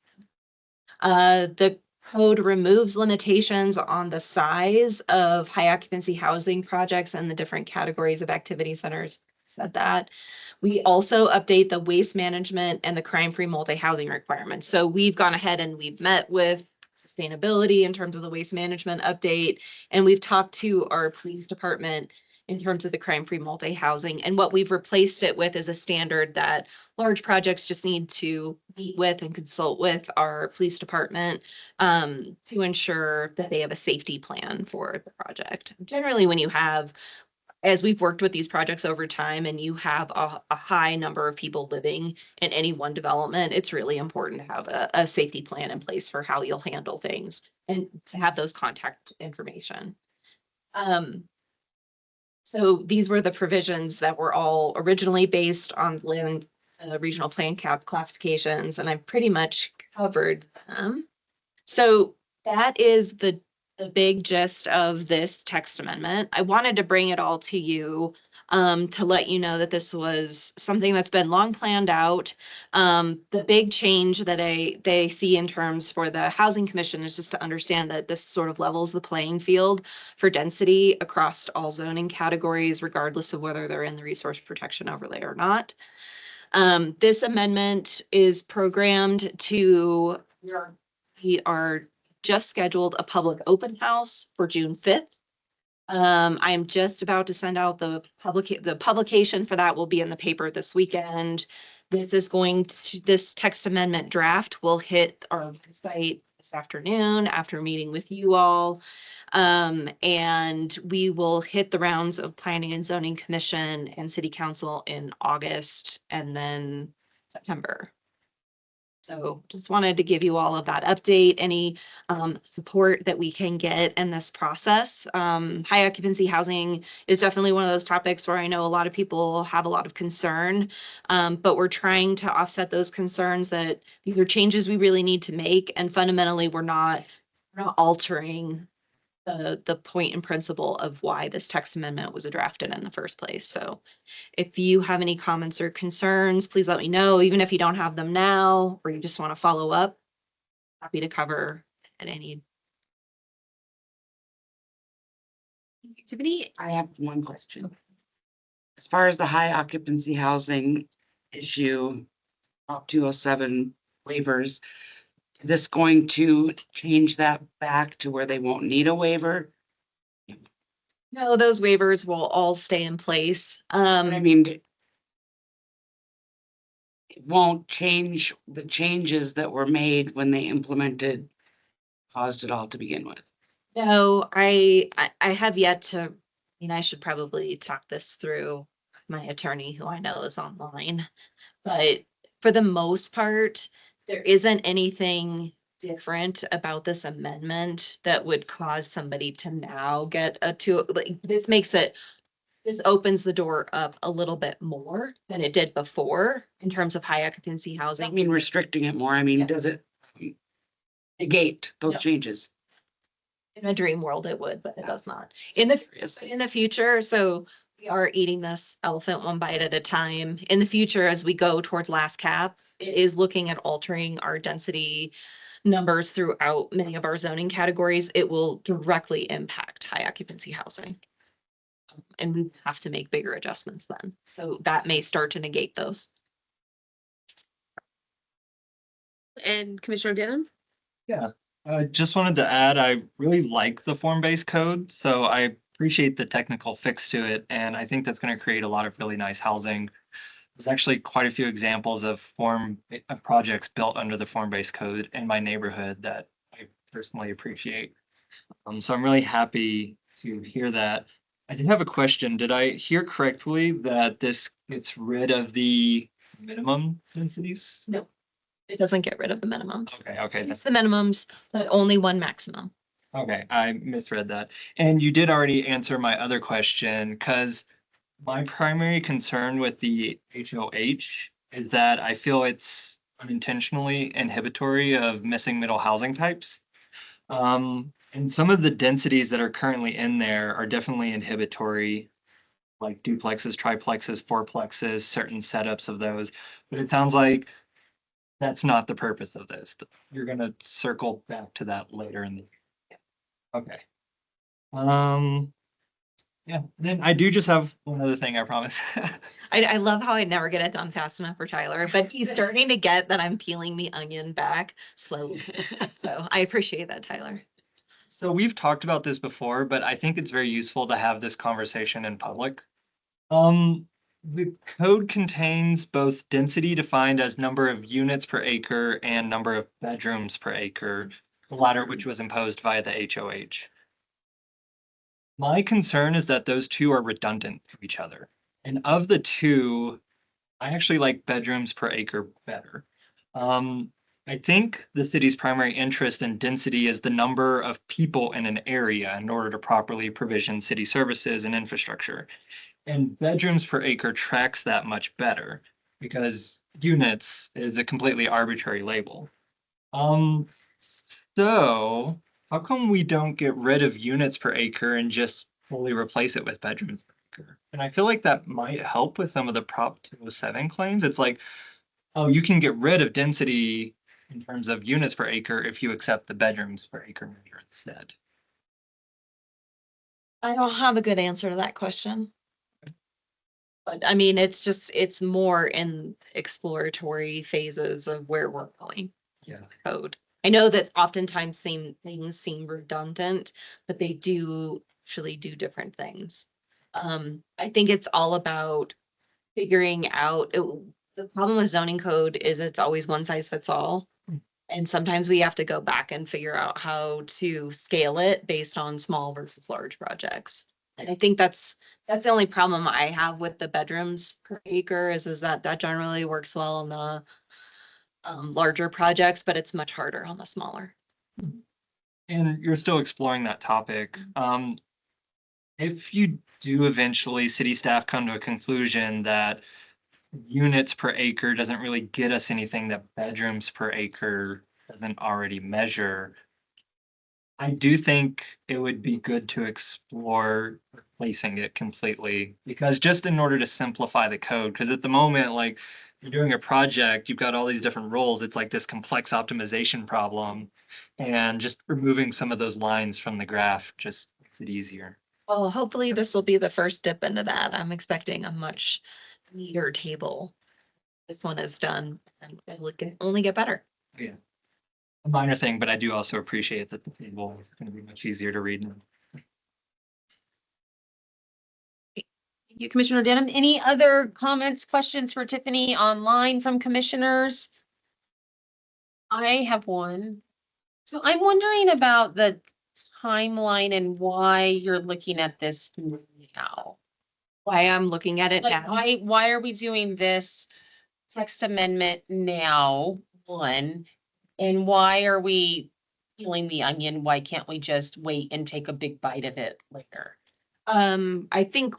The code removes limitations on the size of high occupancy housing projects and the different categories of activity centers. Said that. We also update the waste management and the crime-free multi-housing requirements. So we've gone ahead and we've met with sustainability in terms of the waste management update, and we've talked to our police department in terms of the crime-free multi-housing. And what we've replaced it with is a standard that large projects just need to meet with and consult with our police department to ensure that they have a safety plan for the project. Generally, when you have, as we've worked with these projects over time and you have a high number of people living in any one development, it's really important to have a safety plan in place for how you'll handle things and to have those contact information. So these were the provisions that were all originally based on land regional plan classifications, and I've pretty much covered them. So that is the big gist of this text amendment. I wanted to bring it all to you to let you know that this was something that's been long planned out. The big change that they see in terms for the Housing Commission is just to understand that this sort of levels the playing field for density across all zoning categories, regardless of whether they're in the resource protection overlay or not. This amendment is programmed to, we are just scheduled a public open house for June 5th. I am just about to send out the publication for that will be in the paper this weekend. This text amendment draft will hit our site this afternoon after meeting with you all. And we will hit the rounds of Planning and Zoning Commission and City Council in August and then September. So just wanted to give you all of that update, any support that we can get in this process. High occupancy housing is definitely one of those topics where I know a lot of people have a lot of concern, but we're trying to offset those concerns that these are changes we really need to make. And fundamentally, we're not altering the point and principle of why this text amendment was drafted in the first place. So if you have any comments or concerns, please let me know, even if you don't have them now, or you just want to follow up. Happy to cover at any. Tiffany, I have one question. As far as the high occupancy housing issue, Prop 207 waivers, is this going to change that back to where they won't need a waiver? No, those waivers will all stay in place. I mean, it won't change the changes that were made when they implemented, caused it all to begin with. No, I have yet to, I mean, I should probably talk this through my attorney who I know is online. But for the most part, there isn't anything different about this amendment that would cause somebody to now get this opens the door up a little bit more than it did before in terms of high occupancy I housing. mean, restricting it more. I mean, Yeah. does it negate those No. changes? In a dream world, it would, but it does not. In the future, so we are eating this elephant one bite at a time. In the future, as we go towards last cap, it is looking at altering our density numbers throughout many of our zoning categories. It will directly impact high occupancy housing. And we have to make bigger adjustments then. So that may start to negate those. and Commissioner Denham? Yeah, I just wanted to add, I really like the form-based code, so I appreciate the technical fix to it, and I think that's going to create a lot of really nice housing. There's actually quite a few examples of projects built under the form-based code in my neighborhood that I personally appreciate. So I'm really happy to hear that. I did have a question. Did I hear correctly that this gets rid of the minimum densities? No, it doesn't get rid of the minimums. Okay, okay, It's the minimums, but only one maximum. okay, I misread that. And you did already answer my other question, because my primary concern with the HOH is that I feel it's unintentionally inhibitory of missing middle housing types. And some of the densities that are currently in there are definitely inhibitory, like duplexes, triplexes, fourplexes, certain setups of those. But it sounds like that's not the purpose of this. You're gonna circle back to that later in the. Okay. Um, yeah, then I do just have one other thing, I promise. I love how I never get it done fast enough for Tyler, but he's starting to get that I'm peeling the onion back slowly. So I appreciate that, Tyler. So we've talked about this before, but I think it's very useful to have this conversation in public. The code contains both density defined as number of units per acre and number of bedrooms per acre, the latter which was imposed via the HOH. My concern is that those two are redundant to each other. And of the two, I actually like bedrooms per acre better. I think the city's primary interest in density is the number of people in an area in order to properly provision city services and infrastructure. And bedrooms per acre tracks that much better because units is a completely arbitrary label. So how come we don't get rid of units per acre and just fully replace it with bedrooms per acre? And I feel like that might help with some of the Prop 207 claims. It's like, oh, you can get rid of density in terms of units per acre if you accept the bedrooms per acre measure instead. I don't have a good answer to that question. But I mean, it's more in exploratory phases of where we're going. Yeah. Code. I know that oftentimes same things seem redundant, but they do actually do different things. I think it's all about figuring out, the problem with zoning code is it's always one size fits all. And sometimes we have to go back and figure out how to scale it based on small versus large projects. And I think that's the only problem I have with the bedrooms per acre is that generally works well on the larger projects, but it's much harder on the smaller. And you're still exploring that topic. If you do eventually, city staff come to a conclusion that units per acre doesn't really get us anything that bedrooms per acre doesn't already measure, I do think it would be good to explore replacing it completely, because just in order to simplify the code, because at the moment, like you're doing a project, you've got all these different roles, it's like this complex optimization problem. And just removing some of those lines from the graph just makes it easier. Well, hopefully this will be the first dip into that. I'm expecting a much neater table. This one is done and it will only get better. Yeah. A minor thing, but I do also appreciate that the table is going to be much easier to read now. Thank you, Commissioner Denham. Any other comments, questions for Tiffany online from commissioners? I have one. So I'm wondering about the timeline and why you're looking at this now. Why I'm looking at it Like, now. why are we doing this text amendment now, one? And why are we peeling the onion? Why can't we just wait and take a big bite of it later? I think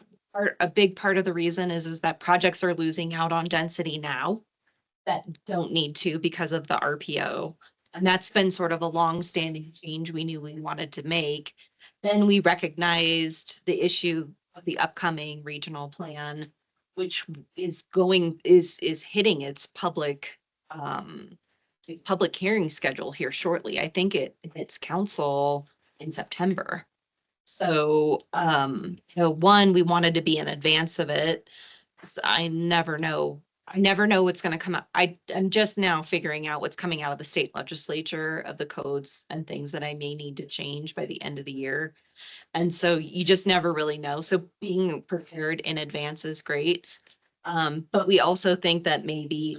a big part of the reason is that projects are losing out on density now that don't need to because of the RPO. And that's been sort of a long-standing change we knew we wanted to make. Then we recognized the issue of the upcoming regional plan, which is hitting its public hearing schedule here shortly. I think it's council in September. So, one, we wanted to be in advance of it. 'Cause I never know I never know what's gonna come out. I'm just now figuring out what's coming out of the state legislature of the codes and things that I may need to change by the end of the year. And so you just never really know. So being prepared in advance is great. But we also think that maybe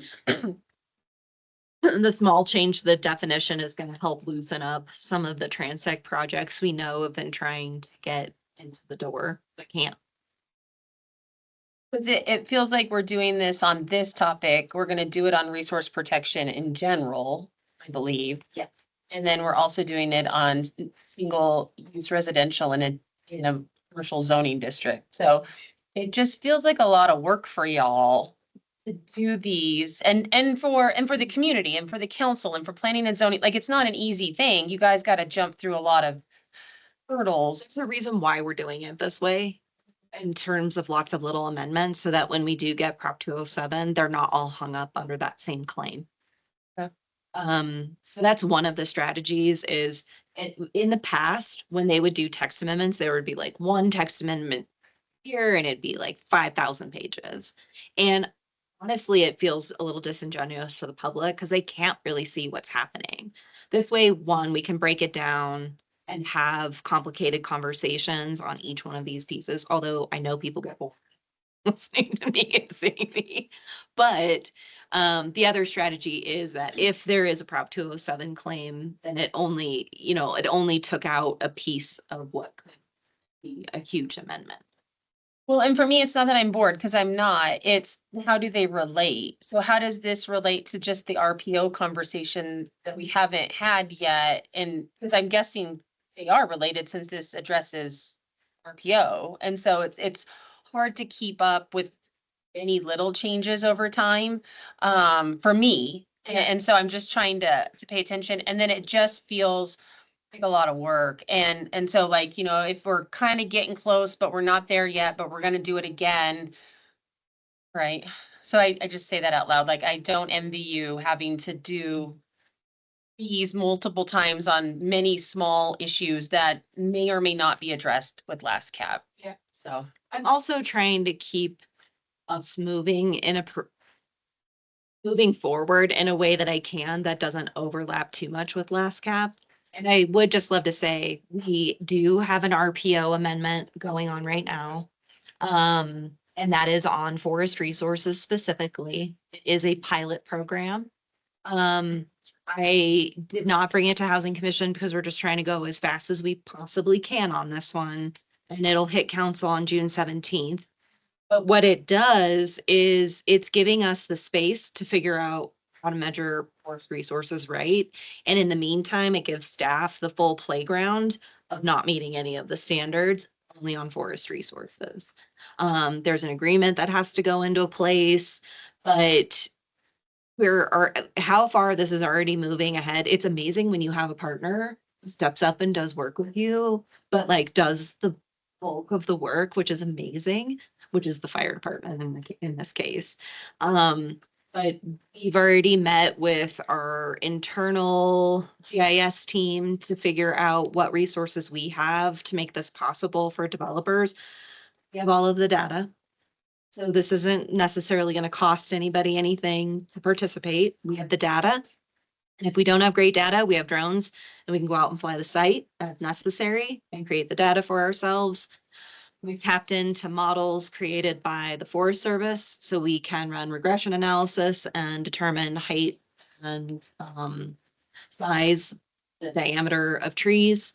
the small change to the definition is gonna help loosen up some of the transect projects we know have been trying to get into the door, but can't. Cause it feels like we're doing this on this topic. We're gonna do it on resource protection in general, I believe. Yes. And then we're also doing it on single use residential in a commercial zoning district. So it just feels like a lot of work for y'all to do these and for the community and for the council and for planning and zoning. Like, it's not an easy thing. You guys got to jump through a lot of hurdles. There's a reason why we're doing it this way in terms of lots of little amendments, so that when we do get Prop 207, they're not all hung up under that same claim. Okay. So that's one of the strategies is in the past, when they would do text amendments, there would be like one text amendment here and it'd be like 5,000 pages. And honestly, it feels a little disingenuous to the public because they can't really see what's happening. This way, one, we can break it down and have complicated conversations on each one of these pieces, although I know people get bored listening to me and seeing me. But the other strategy is that if there is a Prop 207 claim, then it only took out a piece of what could be a huge amendment. Well, and for me, it's not that I'm bored because I'm not. It's how do they relate? So how does this relate to just the RPO conversation that we haven't had yet? And because I'm guessing they are related since this addresses RPO. And so it's hard to keep up with any little changes over time, for me. And so I'm just trying to pay attention. And then it just feels like a lot of work. And so like, if we're kind of getting close, but we're not there yet, but we're gonna do it again. Right? So I just say that out loud. Like, I don't envy you having to do these multiple times on many small issues that may or may not be addressed with last cap. Yeah. So, I'm also trying to keep us moving moving forward in a way that I can that doesn't overlap too much with last cap. And I would just love to say, we do have an RPO amendment going on right now. And that is on forest resources specifically. It is a pilot program. I did not bring it to Housing Commission because we're just trying to go as fast as we possibly can on this one. And it'll hit council on June 17th. But what it does is it's giving us the space to figure out how to measure forest resources right. And in the meantime, it gives staff the full playground of not meeting any of the standards, only on forest resources. There's an agreement that has to go into place, but how far this is already moving ahead. It's amazing when you have a partner who steps up and does work with you, but like does the bulk of the work, which is amazing, which is the fire department in this case. But we've already met with our internal GIS team to figure out what resources we have to make this possible for developers. We have all of the data. So this isn't necessarily going to cost anybody anything to participate. We have the data. And if we don't have great data, we have drones and we can go out and fly the site as necessary and create the data for ourselves. We've tapped into models created by the Forest Service, so we can run regression analysis and determine height and size, the diameter of trees.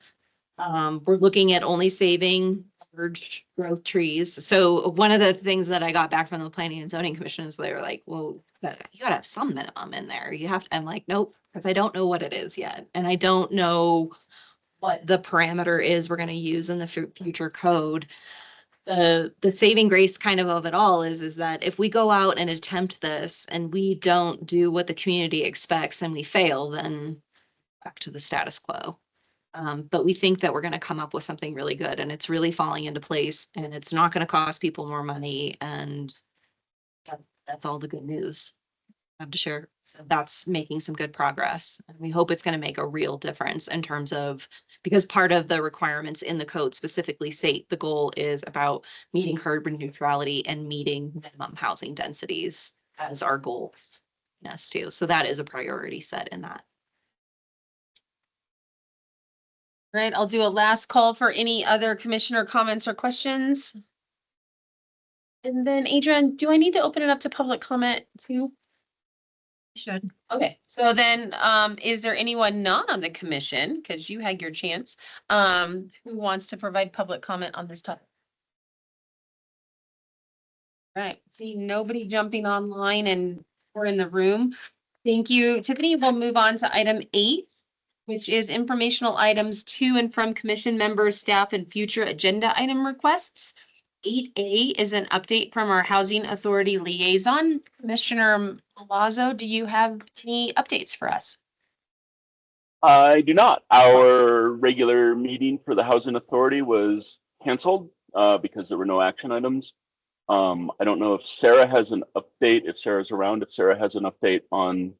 We're looking at only saving large growth trees. So one of the things that I got back from the Planning and Zoning Commission is they were like, well, you gotta have some minimum in there. You have to, I'm like, nope, because I don't know what it is yet. And I don't know what the parameter is we're gonna use in the future code. The saving grace kind of it all is that if we go out and attempt this and we don't do what the community expects and we fail, then back to the status quo. But we think that we're going to come up with something really good and it's really falling into place and it's not going to cost people more money. And that's all the good news I have to share. So that's making some good progress. And we hope it's going to make a real difference in terms of, because part of the requirements in the code specifically state the goal is about meeting urban neutrality and meeting minimum housing densities. as our goals. Yes, too. So that is a priority set in that. Right, I'll do a last call for any other commissioner comments or questions. And then Adrian, do I need to open it up to public comment too? Should. Okay, so then, is there anyone not on the commission, because you had your chance, who wants to provide public comment on this topic? Right, see nobody jumping online and or in the room. Thank you. Tiffany, we'll move on to item 8, which is informational items to and from commission members, staff, and future agenda item requests. 8A is an update from our Housing Authority liaison. Commissioner Malazzo, do you have any updates for us? I do not. Our regular meeting for the Housing Authority was canceled because there were no action items. I don't know if Sarah has an update, if Sarah's around, if Sarah has an update on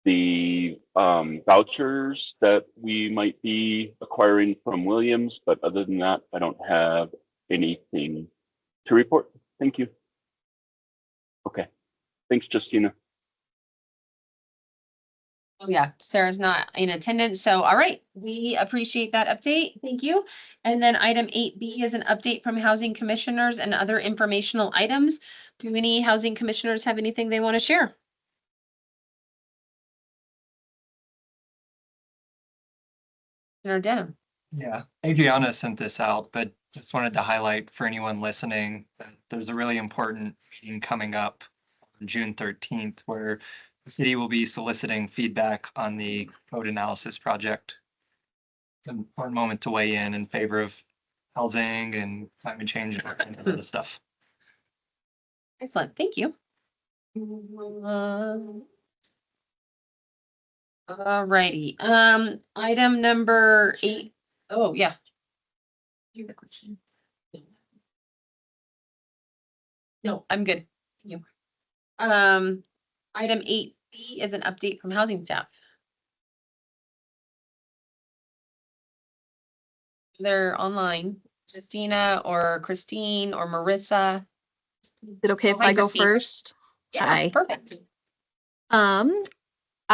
the vouchers that we might be acquiring from Williams, but other than that, I don't have anything to report. Thank you. Okay. Thanks, Justina. Oh yeah, Sarah's not in attendance. So, all right, we appreciate that update. Thank you. And then item 8B is an update from housing commissioners and other informational items. Do any housing commissioners have anything they want to share? Denham. Yeah, Adriana sent this out, but just wanted to highlight for anyone listening that there's a really important meeting coming up on June 13th where the city will be soliciting feedback on the code analysis project. It's an important moment to weigh in favor of housing and climate change and other stuff. Excellent, thank you. All righty, item number 8. Oh, yeah. You have a question? No, I'm good. Thank you. Item 8B is an update from housing staff. They're online, Justina or Christine or Marissa. Is it okay if Hi, I go Christine. first? Yeah, Hi. perfect.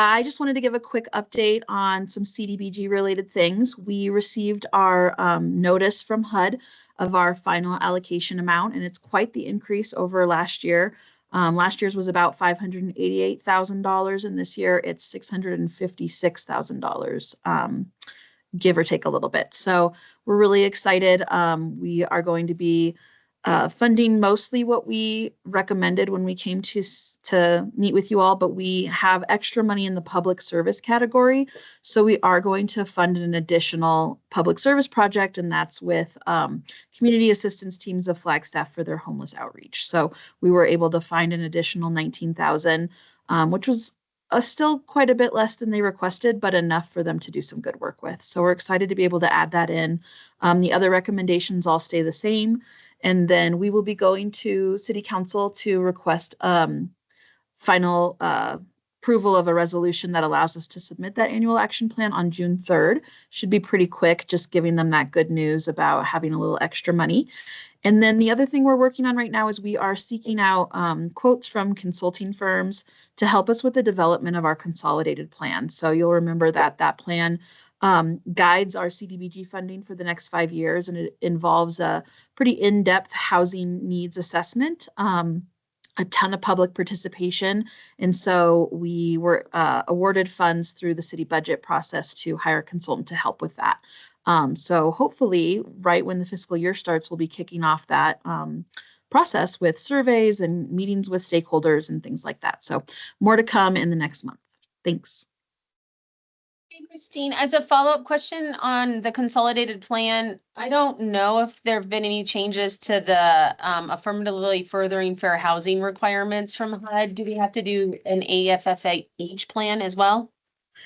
I just wanted to give a quick update on some CDBG related things. We received our notice from HUD of our final allocation amount, and it's quite the increase over last year. Last year's was about $588,000, and this year it's $656,000, give or take a little bit. So we're really excited. We are going to be funding mostly what we recommended when we came to meet with you all, but we have extra money in the public service category. So we are going to fund an additional public service project, and that's with community assistance teams of Flagstaff for their homeless outreach. So we were able to find an additional 19,000, which was still quite a bit less than they requested, but enough for them to do some good work with. So we're excited to be able to add that in. The other recommendations all stay the same. And then we will be going to City Council to request final approval of a resolution that allows us to submit that annual action plan on June 3rd. Should be pretty quick, just giving them that good news about having a little extra money. And then the other thing we're working on right now is we are seeking out quotes from consulting firms to help us with the development of our consolidated plan. So you'll remember that that plan guides our CDBG funding for the next 5 years, and it involves a pretty in-depth housing needs assessment, a ton of public participation. And so we were awarded funds through the city budget process to hire a consultant to help with that. So hopefully, right when the fiscal year starts, we'll be kicking off that process with surveys and meetings with stakeholders and things like that. So more to come in the next month. Thanks. Hey, Christine, as a follow-up question on the consolidated plan, I don't know if there have been any changes to the affirmatively furthering fair housing requirements from HUD. Do we have to do an AFFH plan as well?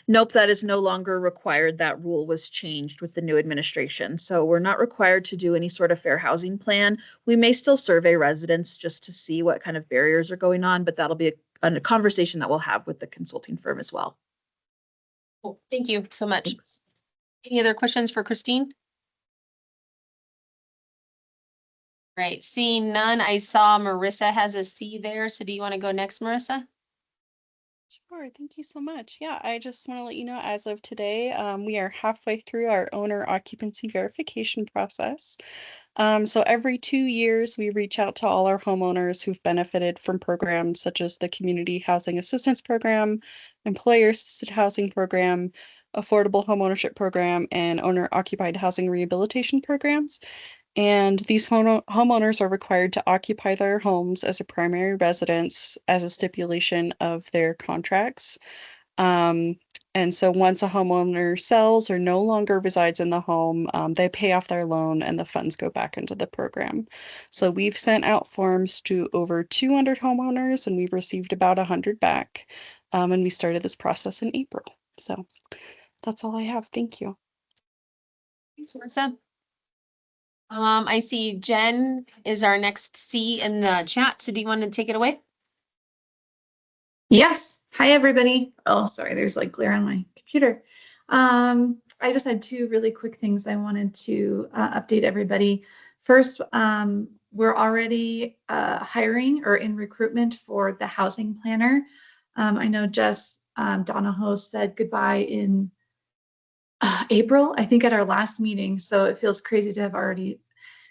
Nope, that is no longer required. That rule was changed with the new administration. So we're not required to do any sort of fair housing plan. We may still survey residents just to see what kind of barriers are going on, but that'll be a conversation that we'll have with the consulting firm as well. Cool. Thank you so much. Thanks. Any other questions for Christine? Right, seeing none, I saw Marissa has a C there, so do you want to go next, Marissa? Sure, thank you so much. Yeah, I just want to let you know as of today, we are halfway through our owner occupancy verification process. So every 2 years, we reach out to all our homeowners who've benefited from programs such as the Community Housing Assistance Program, Employer Assisted Housing Program, Affordable Homeownership Program, and Owner Occupied Housing Rehabilitation Programs. And these homeowners are required to occupy their homes as a primary residence as a stipulation of their contracts. Um, and so once a homeowner sells or no longer resides in the home, they pay off their loan and the funds go back into the program. So we've sent out forms to over 200 homeowners and we've received about 100 back. And we started this process in April. So that's all I have. Thank you. Thanks, Marissa. I see Jen is our next C in the chat, so do you want to take it away? Yes. Hi, everybody. Oh, sorry, there's like glare on my computer. I just had two really quick things I wanted to update everybody. First, we're already hiring or in recruitment for the housing planner. I know Jess Donahoe said goodbye in April, I think at our last meeting. So it feels crazy to have already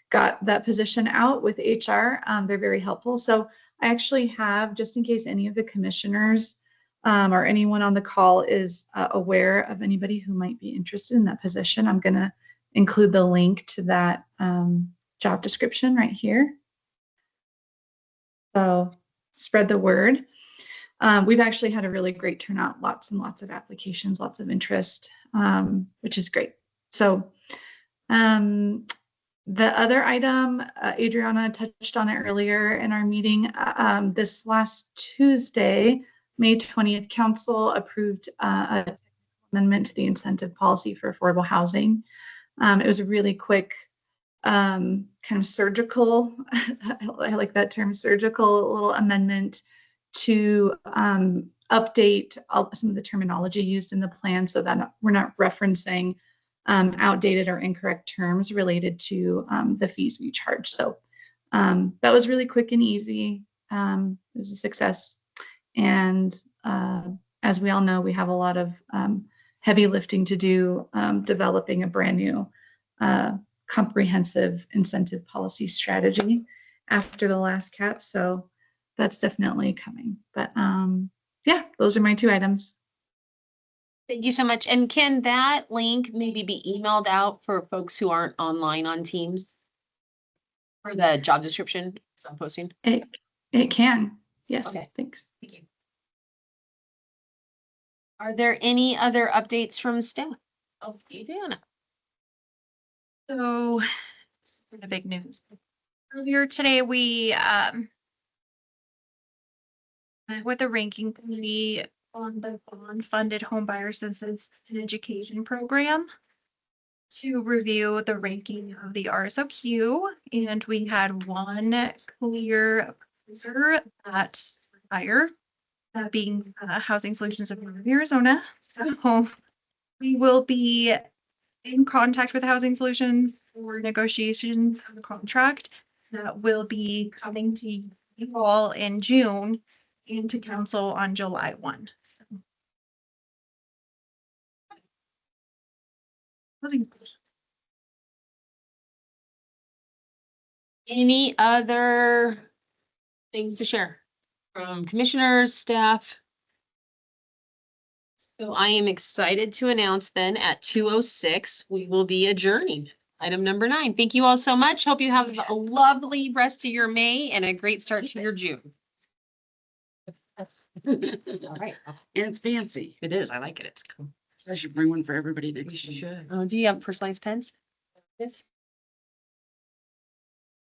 got that position out with HR. They're very helpful. So I actually have, just in case any of the commissioners or anyone on the call is aware of anybody who might be interested in that position, I'm going to include the link to that job description right here. So spread the word. We've actually had a really great turnout, lots and lots of applications, lots of interest, which is great. So the other item, Adriana touched on it earlier in our meeting. This last Tuesday, May 20th, Council approved a amendment to the incentive policy for affordable housing. It was a really quick, kind of surgical, I like that term, surgical little amendment to update some of the terminology used in the plan so that we're not referencing outdated or incorrect terms related to the fees we charge. So that was really quick and easy. It was a success. And as we all know, we have a lot of heavy lifting to do developing a brand new comprehensive incentive policy strategy after the last cap. So that's definitely coming. But yeah, those are my two items. Thank you so much. And can that link maybe be emailed out for folks who aren't online on Teams? For the job description I'm posting? It can. Yes. Okay. Thanks. Thank you. Are there any other updates from staff? Oh, Adriana. So, this is the big news. Earlier today, we met with the ranking committee on the bond-funded home buyer assistance and education program to review the ranking of the RSOQ, and we had one clear answer that's higher, that being Housing Solutions of Northern Arizona. So we will be in contact with Housing Solutions for negotiations of the contract that will be coming to you all in June and to council on July 1. So. Housing Solutions. Any other things to share from commissioners, staff? So I am excited to announce then at 2:06, we will be adjourning. Item number 9. Thank you all so much. Hope you have a lovely rest of your May and a great start to your June. All right. And it's fancy. It is. I like it. It's cool. I should bring one for everybody. Oh, do you have personalized pens? Yes.